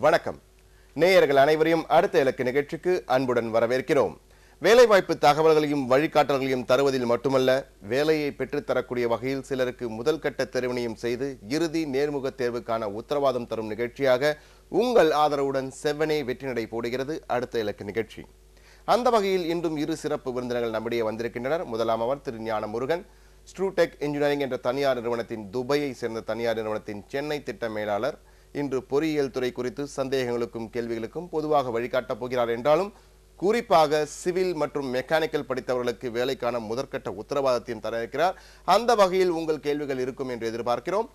வணக்கம் நேயர்கள் அனைவரையும் அடுத்த இலக்கு நிகழ்ச்சிக்கு அன்புடன் வரவேற்கிறோம். வேலைவாய்ப்பு தகவல்களையும் வழிகாட்டல்களையும் தருவதில் மட்டுமல்ல, வேலையை பெற்றுத்தரக்கூடிய வகையில் சிலருக்கு முதல் கட்ட தெரிவினையும் செய்து இறுதி நேர்முக தேர்வுக்கான உத்தரவாதம் தரும் நிகழ்ச்சியாக உங்கள் ஆதரவுடன் செவ்வனே வெற்றி நடை போடுகிறது அடுத்த இலக்கு நிகழ்ச்சி. அந்த வகையில் இன்றும் இரு சிறப்பு விருந்தினர்கள் நம்மிடையே வந்திருக்கின்றனர். முதலாம் அவர் திரு ஞான முருகன், ஸ்ட்ரூடெக் இன்ஜினியரிங் என்ற தனியார் நிறுவனத்தின் துபாயை சேர்ந்த தனியார் நிறுவனத்தின் சென்னை திட்ட மேலாளர். இன்று பொறியியல் துறை குறித்து சந்தேகங்களுக்கும் கேள்விகளுக்கும் பொதுவாக வழிகாட்டப் போகிறார் என்றாலும் குறிப்பாக சிவில் மற்றும் மெக்கானிக்கல் படித்தவர்களுக்கு வேலைக்கான முதற்கட்ட உத்தரவாதத்தையும் தர இருக்கிறார். அந்த வகையில் உங்கள் கேள்விகள் இருக்கும் என்று எதிர்பார்க்கிறோம்.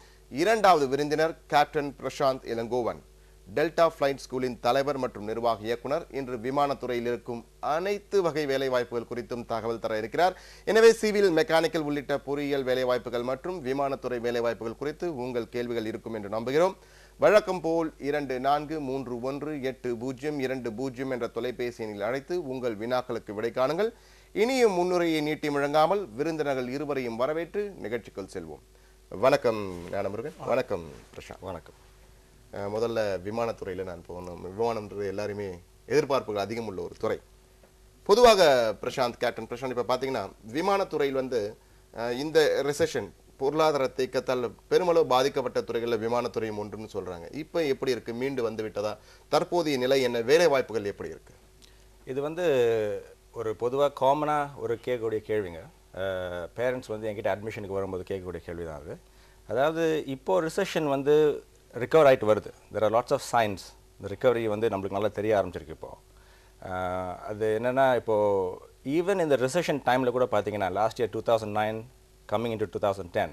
இரண்டாவது விருந்தினர் captain Prashanth Ilangovan, Delta flight ஸ்கூலின் தலைவர் மற்றும் நிர்வாக இயக்குனர். இன்று விமானத்துறையில் இருக்கும் அனைத்து வகை வேலைவாய்ப்புகள் குறித்தும் தகவல் தர இருக்கிறார். எனவே சிவில், மெக்கானிக்கல் உள்ளிட்ட பொறியியல் வேலைவாய்ப்புகள் மற்றும் விமானத்துறை வேலைவாய்ப்புகள் குறித்து உங்கள் கேள்விகள் இருக்கும் என்று நம்புகிறோம். வழக்கம் போல் 24318020 என்ற தொலைபேசி எண்ணில் அழைத்து உங்கள் வினாக்களுக்கு விடை காணுங்கள். இனியும் முன்னுரையை நீட்டி முழங்காமல் விருந்தினர்கள் இருவரையும் வரவேற்று நிகழ்ச்சிக்குள் செல்வோம். வணக்கம் ஞானமுருகன். வணக்கம் பிரசாந்த். வணக்கம். முதல்ல விமானத்துறையில் நான் போகணும். விமானம்ன்றது எல்லாருமே எதிர்பார்ப்புகள் அதிகம் உள்ள ஒரு துறை. பொதுவாக பிரசாந்த், கேப்டன் பிரசாந்த், இப்போ பார்த்தீங்கன்னா விமானத்துறையில் இந்த ரெசெஷன் பொருளாதார தேக்கத்தால் பெருமளவு பாதிக்கப்பட்ட துறைகளில் விமானத்துறையும் ஒன்றுன்னு சொல்றாங்க. இப்போ எப்படி இருக்கு? மீண்டு வந்து விட்டதா? தற்போதைய நிலை என்ன? வேலை வாய்ப்புகள் எப்படி இருக்கு? இது ஒரு பொதுவாக காமனாக ஒரு கேட்கக்கூடிய கேள்விங்க. பேரண்ட்ஸ் என்கிட்ட அட்மிஷனுக்கு வரும்போது கேட்கக்கூடிய கேள்வி தான் அது. அதாவது இப்போது ரிசெஷன் ரிகவர் ஆகிட்டு வருது. There are lots of signs. இந்த ரிகவரி நம்மளுக்கு நல்லா தெரிய ஆரம்பிச்சிருக்கு. இப்போது அது என்னென்னா, இப்போது ஈவன் இந்த ரிசெஷன் டைமில் கூட பார்த்தீங்கன்னா last year 2009 coming into 2010,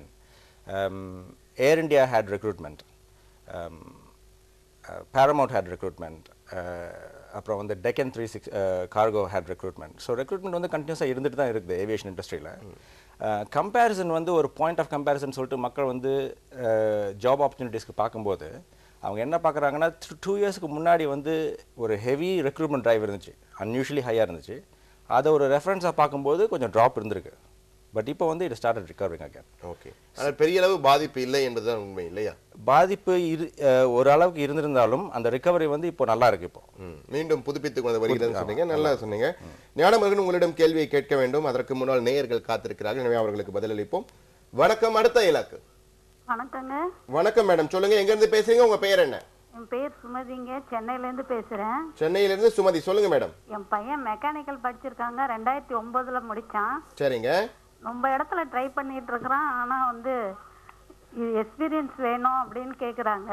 Air India had recruitment, Paramount had recruitment, அப்புறம் Deccan 36 Cargo had recruitment. So recruitment கண்டினியூஸாக இருந்துட்டு தான் இருக்குது ஏவியேஷன் இண்டஸ்ட்ரியில். கம்பேரிசன் ஒரு பாயிண்ட் ஆஃப் கம்பேரிசன் சொல்லிட்டு மக்கள் ஜாப் ஆப்பர்ச்சுனிட்டிஸ்க்கு பார்க்கும்போது அவங்க என்ன பார்க்குறாங்கன்னா, 2 இயர்ஸ்க்கு முன்னாடி ஒரு ஹெவி ரெக்ரூட்மெண்ட் டிரைவ் இருந்துச்சு, அன்யூஷுவலி ஹையாக இருந்துச்சு. அதை ஒரு ரெஃபரன்ஸாக பார்க்கும்போது கொஞ்சம் ட்ராப் இருந்திருக்கு. பட் இப்போ it started recovering again. Okay. ஆனால் பெரிய அளவு பாதிப்பு இல்லை என்பதுதான் உண்மை இல்லையா? பாதிப்பு ஒரு அளவுக்கு இருந்திருந்தாலும் அந்த ரிகவரி இப்போ நல்லா இருக்கு. இப்போ மீண்டும் புதுப்பித்துக் கொண்டு வருகிறதுன்னு சொன்னீங்க. நல்லா சொன்னீங்க. ஞானமுருகன், உங்களிடம் கேள்வியை கேட்க வேண்டும். அதற்கு முன்னால் நேயர்கள் காத்திருக்கிறார்கள். எனவே அவர்களுக்கு பதிலளிப்போம். வணக்கம். அடுத்த இலக்கு. வணக்கங்க. வணக்கம் மேடம், சொல்லுங்க. எங்க இருந்து பேசுறீங்க? உங்க பெயர் என்ன? என் பேர் சுமதிங்க. சென்னையில இருந்து பேசுறேன். சென்னையில இருந்து சுமதி, சொல்லுங்க மேடம். என் பையன் மெக்கானிக்கல் படிச்சிருக்காங்க. 2009ல முடிச்சான். சரிங்க. ரொம்ப இடத்துல ட்ரை பண்ணிட்டு இருக்கிறான். ஆனா எக்ஸ்பீரியன்ஸ் வேணும் அப்படின்னு கேக்குறாங்க.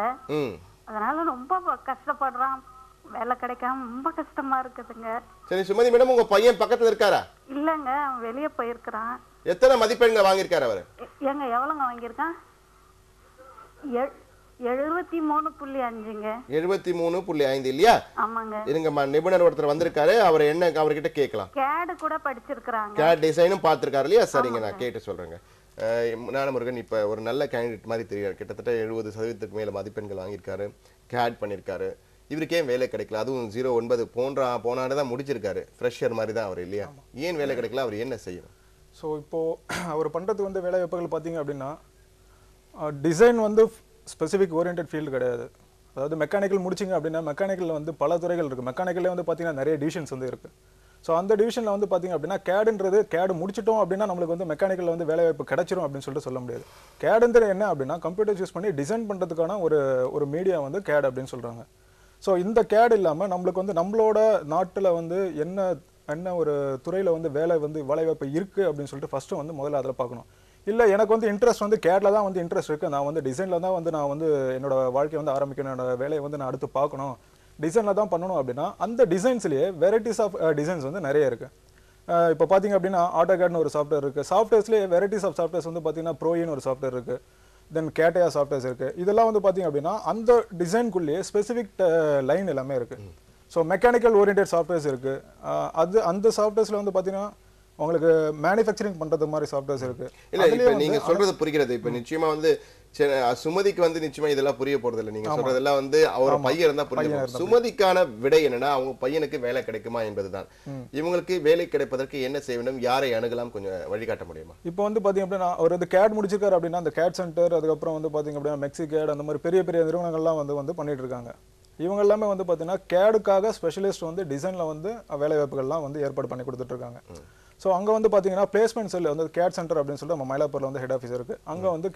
அதனால ரொம்ப கஷ்டப்படுறான். வேலை கிடைக்காம ரொம்ப கஷ்டமா இருக்குதுங்க. சரி சுமதி மேடம், உங்க பையன் பக்கத்துல இருக்காரா? இல்லங்க, அவன் வெளியே போயிருக்கிறான். எத்தனை மதிப்பெண்கள் வாங்கியிருக்காரு அவரு? எங்க எவ்வளவுங்க வாங்கியிருக்கான்? 73.5ங்க. 73.5 இல்லையா? ஆமாங்க. இருங்கம்மா, நிபுணர் ஒருத்தர் வந்திருக்காரு. அவர் என்ன அவர்கிட்ட கேட்கலாம். கேட் கூட படிச்சிருக்காங்க. கேட் டிசைனும் பார்த்திருக்காரு இல்லையா? சரிங்க, நான் கேட்டு சொல்றேங்க. ஞானமுருகன் இப்ப ஒரு நல்ல கேண்டிடேட் மாதிரி தெரியாது. கிட்டத்தட்ட 70% மேல மதிப்பெண்கள் வாங்கியிருக்காரு, கேட் பண்ணியிருக்காரு. இவருக்கே வேலை கிடைக்கல. அதுவும் 09 போனாண்டு தான் முடிச்சிருக்காரு. ஃப்ரெஷர் மாதிரி தான் அவர் இல்லையா? ஏன் வேலை கிடைக்கல? அவர் என்ன செய்யணும்? ஸோ இப்போது அவர் பண்ணுறதுக்கு வேலை வாய்ப்புகள் பார்த்தீங்க அப்படின்னா, டிசைன் ஸ்பெசிஃபிக் ஓரியன்ட் ஃபீல்டு கிடையாது. அதாவது மெக்கானிக்கல் முடிச்சிங்க அப்படின்னா மெக்கானிக்கலில் பல துறைகள் இருக்குது. மெக்கானிக்கல்லே பார்த்தீங்கன்னா நிறைய டிவிஷன்ஸ் இருக்குது. ஸோ அந்த டிவிஷனில் பார்த்தீங்க அப்படின்னா கேடு முடிச்சிட்டோம் அப்படின்னா நம்மளுக்கு மெக்கானிக்கலில் வேலை வாய்ப்பு கிடைச்சிரும் அப்படின்னு சொல்லிட்டு சொல்ல முடியாது. கேடுன்றது என்ன அப்படின்னா, கம்ப்யூட்டர்ஸ் யூஸ் பண்ணி டிசைன் பண்ணுறதுக்கான ஒரு மீடியா கேட் அப்படின்னு சொல்கிறாங்க. ஸோ இந்த கேட் இல்லாமல் நம்மளுக்கு நம்மளோட நாட்டில் என்ன ஒரு துறையில் வேலை வாய்ப்பு இருக்குது அப்படின்னு சொல்லிட்டு ஃபஸ்ட்டு முதல்ல அதில் பார்க்கணும். இல்லை எனக்கு இன்ட்ரெஸ்ட் கேடில் தான் இன்ட்ரெஸ்ட் இருக்குது, நான் டிசைனில் தான் நான் என்னோட வாழ்க்கையை ஆரம்பிக்கணும், என்னோட வேலையை நான் அடுத்து பார்க்கணும், டிசைனில் தான் பண்ணணும் அப்படின்னா அந்த டிசைன்ஸ்லேயே வெரைட்டிஸ் ஆஃப் டிசைன்ஸ் நிறைய இருக்குது. இப்போ பார்த்தீங்க அப்படின்னா ஆட்டோகேட்னு ஒரு சாஃப்ட்வேர் இருக்குது. சாஃப்ட்வேர்ஸ்லேயே வெரைட்டிஸ் ஆஃப் சாஃப்ட்வேர்ஸ் பார்த்தீங்கன்னா ப்ரோயின்னு ஒரு சாஃப்ட்வேர் இருக்குது. தென் கேட்டையா சாஃப்ட்வேர்ஸ் இருக்குது. இதெல்லாம் பார்த்தீங்க அப்படின்னா அந்த டிசைனுக்குள்ளேயே ஸ்பெசிஃபிக் லைன் எல்லாமே இருக்குது. ஸோ மெக்கானிக்கல் ஓரியன்ட் சாஃப்ட்வேர்ஸ் இருக்குது. அந்த சாஃப்ட்வேர்ஸில் பார்த்தீங்கன்னா உங்களுக்கு மேனுஃபேக்சரிங் பண்றது மாதிரி சாஃப்ட்வேர்ஸ் இருக்கு. இல்ல இப்ப நீங்க சொல்றது புரிகிறது. இப்ப நிச்சயமா சுமதிக்கு நிச்சயமா இதெல்லாம் புரிய போறது இல்லை. நீங்க சொல்றதெல்லாம் அவர் பையன் இருந்தா புரியும். சுமதிக்கான விடை என்னன்னா, அவங்க பையனுக்கு வேலை கிடைக்குமா என்பதுதான். இவங்களுக்கு வேலை கிடைப்பதற்கு என்ன செய்ய வேண்டும், யாரை அணுகலாம், கொஞ்சம் வழிகாட்ட முடியுமா? இப்போ பாத்தீங்க அப்படின்னா அவர் கேட் முடிச்சிருக்காரு அப்படின்னா அந்த கேட் சென்டர், அதுக்கப்புறம் பாத்தீங்க அப்படின்னா மெக்ஸி கேட், அந்த மாதிரி பெரிய பெரிய நிறுவனங்கள்லாம் பண்ணிட்டு இருக்காங்க. இவங்க எல்லாமே வந்து பார்த்தீங்கன்னா கேடுக்காக ஸ்பெஷலிஸ்ட் வந்து டிசைனில் வந்து வேலை வாய்ப்புகள்லாம் வந்து ஏற்பாடு பண்ணி கொடுத்துட்ருக்காங்க. ஸோ அங்கே வந்து பார்த்தீங்கன்னா பிளேஸ்மெண்ட் செல் வந்து கேட் சென்டர் அப்படின்னு சொல்லிட்டு நம்ம மயிலாப்பூரில் வந்து ஹெட் ஆஃபீஸ் இருக்குது. அங்கே வந்து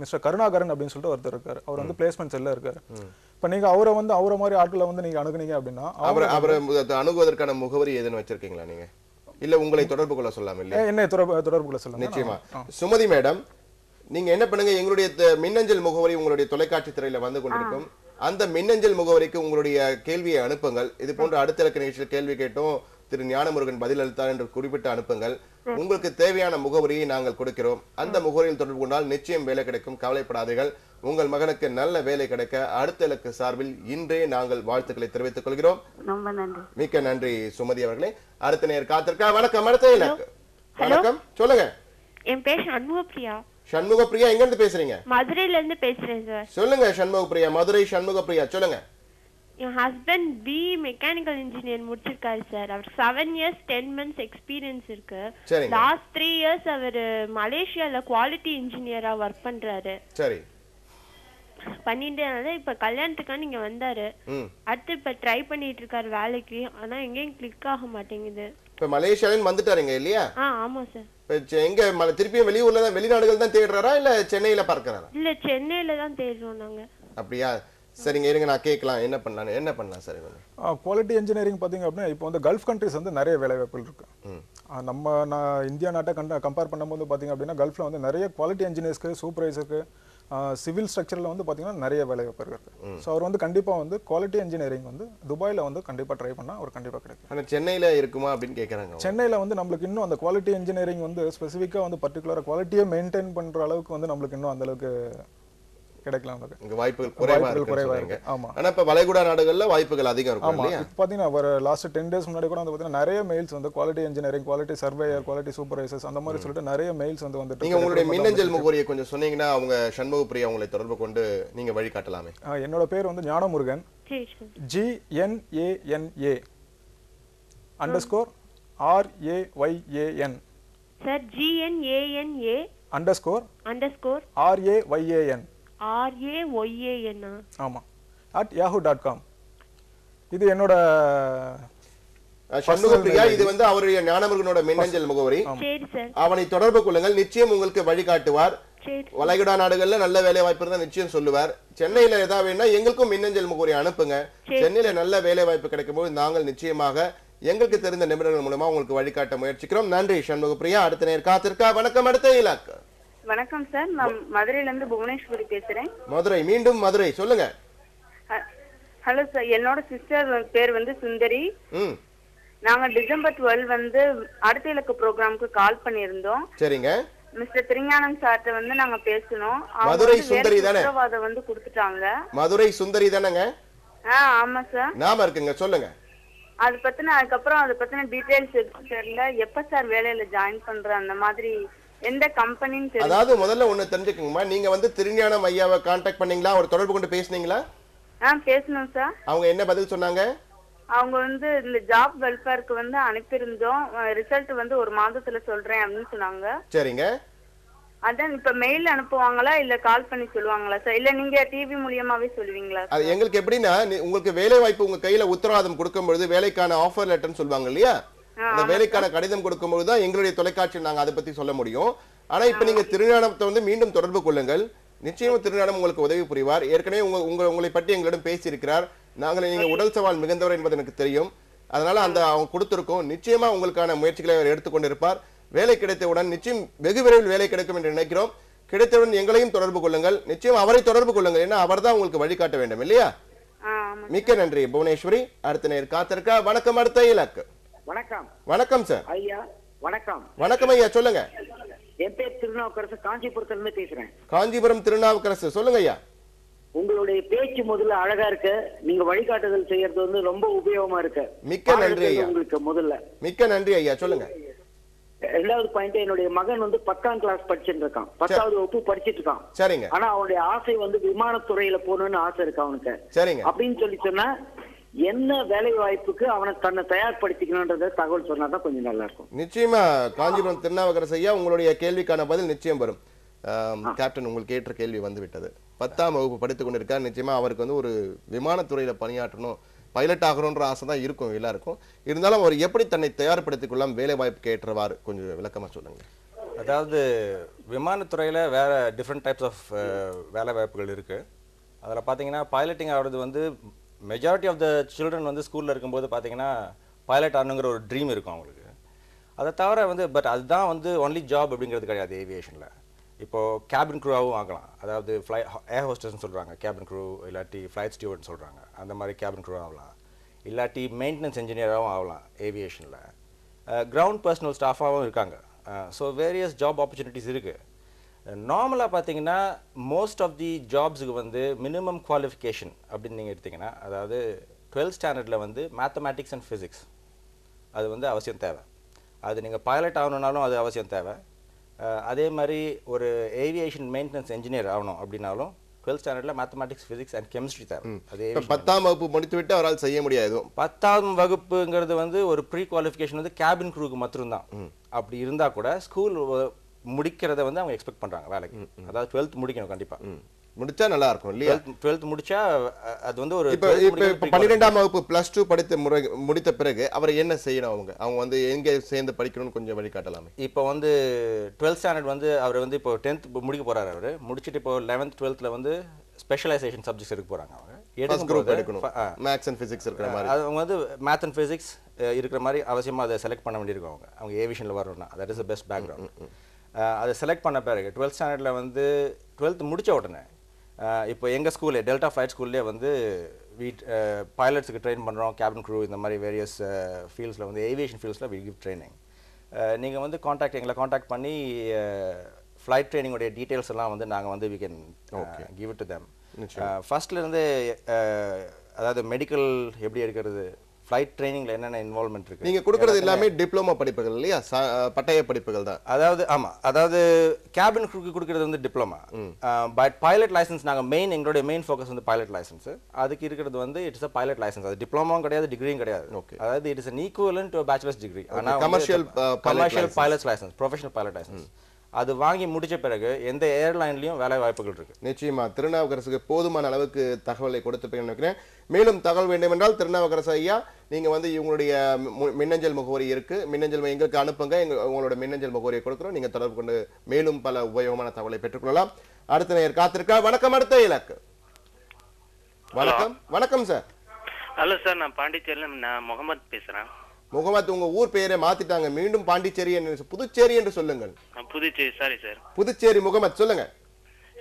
மிஸ்டர் கருணாகரன் அப்படின்னு சொல்லிட்டு ஒருத்தர் இருக்கார். அவர் வந்து பிளேஸ்மெண்ட் செல்லில் இருக்கார். இப்போ நீங்கள் அவரை மாதிரி ஆட்களை வந்து நீங்கள் அணுகுனீங்க அப்படின்னா அவரை அணுகுவதற்கான முகவரி எதுன்னு வச்சிருக்கீங்களா நீங்க? இல்ல உங்களை தொடர்பு கொள்ள சொல்லாம இல்லையா? என்ன தொடர்பு கொள்ள சொல்லலாம். நிச்சயமா. சுமதி மேடம், நீங்க என்ன பண்ணுங்க, எங்களுடைய மின்னஞ்சல் முகவரி உங்களுடைய தொலைக்காட்சி திரையில வந்து கொண்டிருக்கும். அந்த மின்னஞ்சல் முகவரிக்கு உங்களுடைய கேள்வியை அனுப்புங்கள். இது போன்ற அடுத்த இலக்க நிகழ்ச்சியில் கேள்வி கேட்டோம் திரு ஞானமுருகன் பதில் அளித்தார் என்று குறிப்பிட்டு அனுப்புங்கள். உங்களுக்கு தேவையான முகவரியை நாங்கள் கொடுக்கிறோம். அந்த முகவரியில் தொடர்பு கொண்டால் நிச்சயம் வேலை கிடைக்கும். கவலைப்படாதீர்கள். உங்கள் மகனுக்கு நல்ல வேலை கிடைக்க அடுத்த இலக்கு சார்பில் இன்றே நாங்கள் வாழ்த்துக்களை தெரிவித்துக் கொள்கிறோம். மிக்க நன்றி சுமதி அவர்களே. அடுத்த நேர் காத்திருக்கா. வணக்கம். அடுத்த இலக்கு. வணக்கம், சொல்லுங்க. என் பேர் சண்முகப்பிரியா. சண்முகப்பிரியா, எங்க இருந்து பேசுறீங்க? மதுரையில இருந்து பேசுறேன் சார். சொல்லுங்க சண்முகப்பிரியா. மதுரை சண்முகப்பிரியா, சொல்லுங்க. என் ஹஸ்பண்ட் பிஇ மெக்கானிக்கல் இன்ஜினியர் முடிச்சிருக்காரு சார். அவர் 7 years 10 months எக்ஸ்பீரியன்ஸ் இருக்கு. லாஸ்ட் 3 years அவர் மலேசியால குவாலிட்டி இன்ஜினியரா ஒர்க் பண்றாரு. சரி. பண்ணிட்டு இப்ப கல்யாணத்துக்காக நீங்க வந்தாரு. அடுத்து இப்ப ட்ரை பண்ணிட்டு இருக்காரு வேலைக்கு. ஆனா எங்கேயும் கிளிக் ஆக மாட்டேங்குது. இப்ப மலேசியால வந்துட்டாருங்க இல்லையா? ஆமா சார். எங்க திருப்பியும் வெளியூர்ல தான் வெளிநாடுகள் தான் தேடுறாரா இல்ல சென்னையில பார்க்கறாரா? இல்ல சென்னையில தான் தேடுறோம் நாங்க. அப்படியா? சரிங்க, இருங்க நான் கேட்கலாம். என்ன பண்ணலாம் சார்? குவாலிட்டி இன்ஜினியரிங் பார்த்தீங்க அப்படின்னா இப்போ வந்து கல்ஃப் கண்ட்ரிஸ் வந்து நிறைய வேலை வாய்ப்புகள் இருக்கு. நான் இந்தியா நாட்டை கம்பேர் பண்ணும்போது பார்த்தீங்க அப்படின்னா கல்ஃபில் வந்து நிறைய குவாலிட்டி இன்ஜினியர்ஸ்க்கு, சூப்பர்வைசருக்கு, சிவில் ஸ்ட்ரக்சரில் வந்து பார்த்தீங்கன்னா நிறைய வேலை வாய்ப்பு இருக்கு. ஸோ அவர் வந்து கண்டிப்பாக வந்து குவாலிட்டி இன்ஜினியரிங் வந்து துபாயில் வந்து கண்டிப்பாக ட்ரை பண்ணால் அவர் கண்டிப்பாக கிடைக்கும். ஆனால் சென்னையில் இருக்குமா அப்படின்னு கேட்குறாங்க. சென்னையில் வந்து நம்மளுக்கு இன்னும் அந்த குவாலிட்டி இன்ஜினியரிங் வந்து ஸ்பெசிஃபிக்காக வந்து பர்டிகுலராக குவாலிட்டியை மெயின்டைன் பண்ணுற அளவுக்கு வந்து நம்மளுக்கு இன்னும் அந்த அளவுக்கு கிடைக்கலாம். வாய்ப்புகள் குறைவா இருக்கு. ஆனா இப்ப வளைகுடா நாடுகள்ல வாய்ப்புகள் அதிகம் இருக்கும் இல்லையா? இப்போ பாத்தீங்கன்னா ஒரு லாஸ்ட் 10 days முன்னாடி கூட வந்து பாத்தீங்கன்னா நிறைய மெயில்ஸ் வந்து quality engineering, quality surveyor, quality supervisors அந்த மாதிரி சொல்லிட்டு நிறைய மெயில்ஸ் வந்து வந்துட்டு. நீங்க உங்களுடைய மின்னஞ்சல் முகவரியை கொஞ்சம் சொன்னீங்கன்னா அவங்க சண்முகப்பிரியா உங்களை தொடர்பு கொண்டு நீங்க வழி காட்டலாமே. என்னோட பேர் வந்து Gnanamurugan, GNANA _ RAYAN. Sir GNANA _ RAYAN. ஆமா @yahoo.com. இது என்னோட சண்முகப்பிரியா. இது வந்து அவருடைய ஞானமுருகனோட மின்னஞ்சல் முகவரி. அவனை தொடர்பு கொள்ளுங்கள். நிச்சயம் உங்களுக்கு வழிகாட்டுவார். வளைகுடா நாடுகள்ல நல்ல வேலை வாய்ப்பு இருந்தா நிச்சயம் சொல்லுவார். சென்னையில ஏதாவது வேணா எங்களுக்கும் மின்னஞ்சல் முகவரி அனுப்புங்க. சென்னையில நல்ல வேலை வாய்ப்பு கிடைக்கும் போது நாங்கள் நிச்சயமாக எங்களுக்கு தெரிந்த நிபுணர்கள் மூலமா உங்களுக்கு வழிகாட்ட முயற்சிக்கிறோம். நன்றி சண்முகப்பிரியா. அடுத்த நேர் காத்திருக்கா. வணக்கம். அடுத்த இலக்கு. வணக்கம் சார், நான் மதுரையில இருந்து புவனேஸ்வரி பேசுறேன். மதுரை, மீண்டும் மதுரை, சொல்லுங்க. ஹலோ சார், என்னோட சிஸ்டர் பேர் வந்து சுந்தரி. நாங்க December 12 வந்து அடுத்த இலக்கு ப்ரோக்ராமுக்கு கால் பண்ணியிருந்தோம். சரிங்க. மிஸ்டர் திருஞானம் சார்ட்ட வந்து நாங்க பேசணும். மதுரை சுந்தரி தானே? உத்தரவாதம் வந்து கொடுத்துட்டாங்க. மதுரை சுந்தரி தானேங்க? ஆமா சார். நாம இருக்குங்க, சொல்லுங்க. அதுக்கப்புறம் அதை பத்தின டீடைல்ஸ் தெரியல. எப்ப சார் வேலையில ஜாயின் பண்ற அந்த மாதிரி எந்த கம்பெனின்னு தெரியல. அதாவது முதல்ல ஒண்ணு தெரிஞ்சுக்கங்கம்மா, நீங்க வந்து திருஞானம் ஐயாவை கான்டாக்ட் பண்ணீங்களா? ஒரு தொடர்பு கொண்டு பேசுனீங்களா? பேசணும் சார். அவங்க என்ன பதில் சொன்னாங்க? அவங்க வந்து இந்த ஜாப் வெல்ஃபேருக்கு வந்து அனுப்பியிருந்தோம். ரிசல்ட் வந்து ஒரு மாதத்துல சொல்றேன் அப்படின்னு சொன்னாங்க. சரிங்க. அதான் இப்ப மெயில் அனுப்புவாங்களா இல்ல கால் பண்ணி சொல்லுவாங்களா சார்? இல்ல நீங்க டிவி மூலமாவே சொல்லுவீங்களா? அது எங்களுக்கு எப்படின்னா, உங்களுக்கு வேலை வாய்ப்பு உங்க கையில உத்தரவாதம் கொடுக்கும்போது வேலைக்கான ஆஃபர் லெட்டர்னு சொல்லுவாங்க இல்லையா? அந்த வேலைக்கான கடிதம் கொடுக்கும்போது தான் எங்களுடைய தொலைக்காட்சியில் நாங்க அதை பத்தி சொல்ல முடியும். ஆனா இப்ப நீங்க திருஞானத்தை வந்து மீண்டும் தொடர்பு கொள்ளுங்கள். நிச்சயம் திருஞானம் உங்களுக்கு உதவி புரிவார். ஏற்கனவே உங்களை பற்றி எங்களிடம் பேசியிருக்கிறார். நீங்க உடல் சவால் மிகுந்தவர் என்பது எனக்கு தெரியும். அதனால அவங்க கொடுத்திருக்கோம். நிச்சயமா உங்களுக்கான முயற்சிகளை அவர் எடுத்துக்கொண்டிருப்பார். வேலை கிடைத்தவுடன் நிச்சயம் வெகு விரைவில் வேலை கிடைக்கும் என்று நினைக்கிறோம். கிடைத்தவுடன் எங்களையும் தொடர்பு கொள்ளுங்கள். நிச்சயம் அவரை தொடர்பு கொள்ளுங்கள். ஏன்னா அவர் தான் உங்களுக்கு வழிகாட்ட வேண்டும் இல்லையா? மிக்க நன்றி புவனேஸ்வரி. அடுத்த நேர் காத்திருக்கா. வணக்கம். அடுத்த இலக்கு. வணக்கம். வணக்கம் சார். ஐயா வணக்கம். வணக்கம் ஐயா, சொல்லுங்க. என் பேர் திருநாவுக்கரசு, காஞ்சிபுரத்துல இருந்து பேசுறேன். காஞ்சிபுரம் திருநாவுக்கரசு, சொல்லுங்க ஐயா. உங்களுடைய பேச்சு முதல்ல அழகா இருக்கு. நீங்க வழிகாட்டுதல் செய்யறது வந்து ரொம்ப உபயோகமா இருக்கு. மிக்க நன்றி ஐயா. உங்களுக்கு முதல்ல மிக்க நன்றி ஐயா, சொல்லுங்க. ரெண்டாவது பாயிண்ட், என்னுடைய மகன் வந்து 10ஆம் கிளாஸ் படிச்சுட்டு இருக்கான். 10வது வகுப்பு படிச்சிட்டு இருக்கான். சரிங்க. ஆனா அவனுடைய ஆசை வந்து விமானத்துறையில போகணும்னு ஆசை இருக்கு அவனுக்கு. சரிங்க. அப்படின்னு சொல்லி சொன்னா என்ன வேலை வாய்ப்புக்கு அவனை தன்னை தயார்படுத்திக்கணும்ன்றத தகவல் சொன்னாதான் கொஞ்சம் நல்லா இருக்கும். நிச்சயமா காஞ்சிபுரம் திருநாவுக்கரசு ஐயா, உங்களுடைய கேள்விக்கான பதில் நிச்சயம் வரும். கேப்டன், உங்களுக்கு கேட்ட கேள்வி வந்து விட்டது. 10ஆம் வகுப்பு படித்துக் கொண்டிருக்கார். நிச்சயமா அவருக்கு வந்து ஒரு விமானத்துறையில பணியாற்றணும், பைலட் ஆகணும்ன்ற ஆசை தான் இருக்கும் எல்லாருக்கும். இருந்தாலும் அவர் எப்படி தன்னை தயார்படுத்திக் கொள்ளலாம், வேலை வாய்ப்புக்கு ஏற்றவாறு கொஞ்சம் விளக்கமா சொல்லுங்க. அதாவது விமானத்துறையில் வேறு டிஃப்ரெண்ட் டைப்ஸ் ஆஃப் வேலை வாய்ப்புகள் இருக்குது. அதில் பார்த்தீங்கன்னா பைலட்டிங் ஆகிறது வந்து மெஜாரிட்டி ஆஃப் த சில்ட்ரன் வந்து ஸ்கூலில் இருக்கும்போது பார்த்தீங்கன்னா பைலட் ஆகணுங்கிற ஒரு ட்ரீம் இருக்கும் அவங்களுக்கு. அதை தவிர வந்து பட் அதுதான் வந்து ஒன்லி ஜாப் அப்படிங்கிறது கிடையாது ஏவியேஷனில். இப்போது கேபின் க்ரூவாகவும் ஆகலாம். அதாவது ஏர் ஹோஸ்டர்ஸ்னு சொல்கிறாங்க கேபின் க்ரூ, இல்லாட்டி ஃப்ளைட் ஸ்டூவர்ட்னு சொல்கிறாங்க, அந்த மாதிரி கேபின் க்ரூ ஆகலாம். இல்லாட்டி மெயின்டெனன்ஸ் இன்ஜினியராகவும் ஆகலாம் ஏவியேஷனில். கிரவுண்ட் பர்சனல் ஸ்டாஃபாகவும் இருக்காங்க. ஸோ வேரியஸ் ஜாப் ஆப்பர்ச்சுனிட்டிஸ் இருக்குது. நார்மலாக பார்த்தீங்கன்னா மோஸ்ட் ஆஃப் தி ஜாப்ஸுக்கு வந்து மினிமம் குவாலிஃபிகேஷன் அப்படின்னு நீங்கள் எடுத்திங்கன்னா, அதாவது 12th ஸ்டாண்டர்டில் வந்து மேத்தமேட்டிக்ஸ் அண்ட் ஃபிசிக்ஸ் அது வந்து அவசியம் தேவை. அது நீங்கள் பைலட் ஆகணுன்னாலும் அது அவசியம் தேவை. அதே மாதிரி ஒரு ஏவியேஷன் மெயின்டெனன்ஸ் இன்ஜினியர் ஆகணும் அப்படின்னாலும் 12th ஸ்டாண்டர்டில் மேத்தமேட்டிக்ஸ், ஃபிசிக்ஸ் அண்ட் கெமிஸ்ட்ரி தேவை. அது 10ஆம் வகுப்பு முடித்துவிட்டு அவரால் செய்ய முடியாது. 10ஆம் வகுப்புங்கிறது வந்து ஒரு ப்ரீ குவாலிஃபிகேஷன் வந்து கேபின் க்ரூக்கு மட்டும்தான். அப்படி இருந்தால் கூட ஸ்கூல் முடிக்கிறத வந்து அவங்க எக்ஸ்பெக்ட் பண்ணுறாங்க வேலைக்கு. அதாவது 12th முடிக்கணும் கண்டிப்பாக. முடிச்சா நல்லா இருக்கும் இல்லையா? 12th முடிச்சா அது வந்து ஒரு இப்போ 12ஆம் வகுப்பு +2 படித்து முடித்த பிறகு அவர் என்ன செய்யணும்? அவங்க வந்து எங்கே சேர்ந்து படிக்கணும்னு கொஞ்சம் வழிகாட்டலாமே. இப்போ வந்து 12th ஸ்டாண்டர்ட் வந்து அவர் வந்து இப்போ 10th முடிக்க போறாரு. அவர் முடிச்சுட்டு இப்போ 11th 12th வந்து ஸ்பெஷலைசேஷன் சப்ஜெக்ட்ஸ் எடுக்க போறாங்க. அவங்க எடுக்கணும் மேத்ஸ் அண்ட் ஃபிசிக்ஸ் இருக்கிற மாதிரி. அவங்க வந்து மேத் அண்ட் ஃபிசிக்ஸ் இருக்கிற மாதிரி அவசியமாக அதை செலக்ட் பண்ண வேண்டியிருக்கும். அவங்க ஏவியேஷனில் வரணும்னா that is the best background. அதை செலக்ட் பண்ண பிறகு 12th ஸ்டாண்டர்டில் வந்து 12th முடித்த உடனே இப்போ எங்கள் ஸ்கூல்லே டெல்டா ஃப்ளைட் ஸ்கூல்லே வந்து பைலட்ஸுக்கு ட்ரெயின் பண்ணுறோம், கேபின் க்ரூ இந்த மாதிரி வேரியஸ் ஃபீல்ட்ஸில் வந்து ஏவியேஷன் ஃபீல்ட்ஸில் வி கிவ் ட்ரைனிங். நீங்கள் வந்து எங்களை காண்டாக்ட் பண்ணி ஃப்ளைட் ட்ரைனிங்கோடைய டீட்டெயில்ஸ் எல்லாம் வந்து நாங்கள் வந்து we can give it to them. ஃபர்ஸ்ட்லேருந்து அதாவது மெடிக்கல் எப்படி எடுக்கிறது, ஃப்ளைட் ட்ரைனிங்ல என்னென்ன இன்வால்வ்மெண்ட் இருக்கு. நீங்க கொடுக்கிறது எல்லாமே டிப்ளமோ படிப்புகள் இல்லையா? பட்டய படிப்புகள் தான். அதாவது ஆமா, அதாவது கேபின் க்ரூக்கு கொடுக்கிறது வந்து டிப்ளமா. பட் பைலட் லைசன்ஸ் நாங்கள் எங்களுடைய மெயின் ஃபோக்கஸ் வந்து பைலட் லைசன்ஸ். அதுக்கு இருக்கிறது வந்து இட்ஸ் அ பைலட் லைசன்ஸ். அது டிப்ளமாவும் கிடையாது, டிகிரியும் கிடையாது. அதாவது it is an equivalent to a bachelor's degree. ஆனால் commercial pilot license, professional pilot license. அது வாங்கி முடிச்ச பிறகு எந்த ஏர்லைன்லயும் வேலை வாய்ப்புகள் இருக்கு. நிச்சயமா திருநாவுக்கரசுக்கு போதுமான அளவுக்கு தகவலை கொடுத்துப்பீங்கன்னு நினைக்கிறேன். மேலும் தகவல் வேண்டும் என்றால் திருநாவுக்கரசு ஐயா நீங்க வந்து இவங்களுடைய மின்னஞ்சல் முகவரி இருக்கு, மின்னஞ்சல் எங்களுக்கு அனுப்புங்க, உங்களோட மின்னஞ்சல் முகவரியை கொடுக்குறோம். நீங்க தொடர்பு கொண்டு மேலும் பல உபயோகமான தகவலை பெற்றுக்கொள்ளலாம். அடுத்த நேயர் காத்திருக்கா. வணக்கம். அடுத்த இலக்கு. வணக்கம். வணக்கம் சார். ஹலோ சார், நான் பாண்டிச்சேரியில நான் முகமது பேசுறேன். முகமது, உங்க ஊர் பெயரை மாத்திட்டாங்க, மீண்டும் பாண்டிச்சேரி என்று புதுச்சேரி என்று சொல்லுங்கள். புதுச்சேரி. Sorry sir, Puducherry. முகமது சொல்லுங்க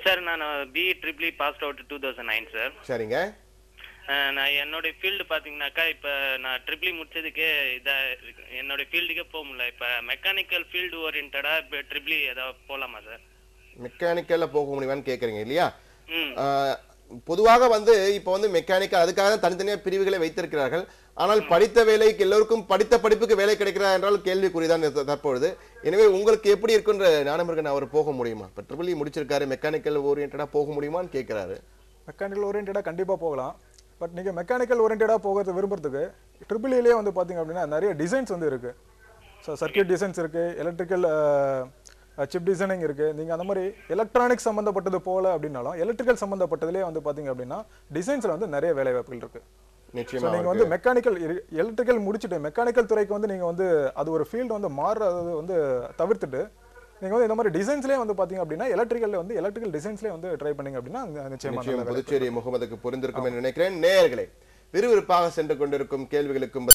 சார். நான் BE Triple பாஸ்ட் அவுட் 2009 சார். சரிங்க. நான் என்னோட ஃபீல்டு பாத்தீங்கன்னாக்கா இப்ப நான் ட்ரிபிள் முடிச்சதுக்கே என்னோட ஃபீல்டுக்கே போக முடியல. இப்ப மெக்கானிக்கல் ஃபீல்டு ஓரியன்டா இப்ப ட்ரிபிள் ஏதாவது போலாமா சார்? மெக்கானிக்கல்ல போக முடியுமான்னு கேக்குறீங்க இல்லையா? பொதுவாக வந்து இப்போ வந்து மெக்கானிக்கல் அதுக்காக தனித்தனியாக பிரிவுகளை வைத்திருக்கிறார்கள். ஆனால் படித்த வேலைக்கு எல்லோருக்கும் படித்த படிப்புக்கு வேலை கிடைக்கிறதா என்றால் கேள்விக்குறிதான் தற்பொழுது. எனவே உங்களுக்கு எப்படி இருக்குன்ற ஞானமுருகன் அவர் போக முடியுமா? இப்போ ட்ரிபிள் முடிச்சிருக்காரு, மெக்கானிக்கல் ஓரியன்டா போக முடியுமான்னு கேட்கிறாரு. மெக்கானிக்கல் ஓரியன்டா கண்டிப்பா போகலாம். பட் நீங்க மெக்கானிக்கல் ஓரியன்டா போகிறது விரும்புறதுக்கு ட்ரிபிள்இலே வந்து பாத்தீங்க அப்படின்னா நிறைய டிசைன்ஸ் வந்து இருக்கு. ஸோ சர்க்கியூட் டிசைன்ஸ் இருக்கு, எலக்ட்ரிக்கல் சிப் டிசைனிங் இருக்கு. நீங்க அந்த மாதிரி எலக்ட்ரானிக்ஸ் சம்பந்தப்பட்டது போல அப்படின்னாலும் எலக்ட்ரிக்கல் சம்பந்தப்பட்டதுலேயே வந்து பாத்தீங்க அப்படின்னா டிசைன்ஸ்ல வந்து நிறைய வேலை வாய்ப்புகள் இருக்கு. நிச்சயமா நீங்க வந்து மெக்கானிக்கல் எலக்ட்ரிக்கல் முடிச்சுட்டு மெக்கானிக்கல் துறைக்கு வந்து நீங்க வந்து அது ஒரு ஃபீல்டு வந்து மாறுறது வந்து தவிர்த்துட்டு நீங்க வந்து இந்த மாதிரி டிசைன்ஸ்லயே வந்து பாத்தீங்க அப்படின்னா எலக்ட்ரிக்கல் டிசைன்ஸ்லயே வந்து ட்ரை பண்ணீங்க அப்படின்னா நிச்சயமா புதுச்சேரி முகமதுக்கு புரிந்திருக்கும் என்று நினைக்கிறேன். நேயர்களே, விறுவிறுப்பாக சென்று கொண்டிருக்கும் கேள்விகளுக்கும்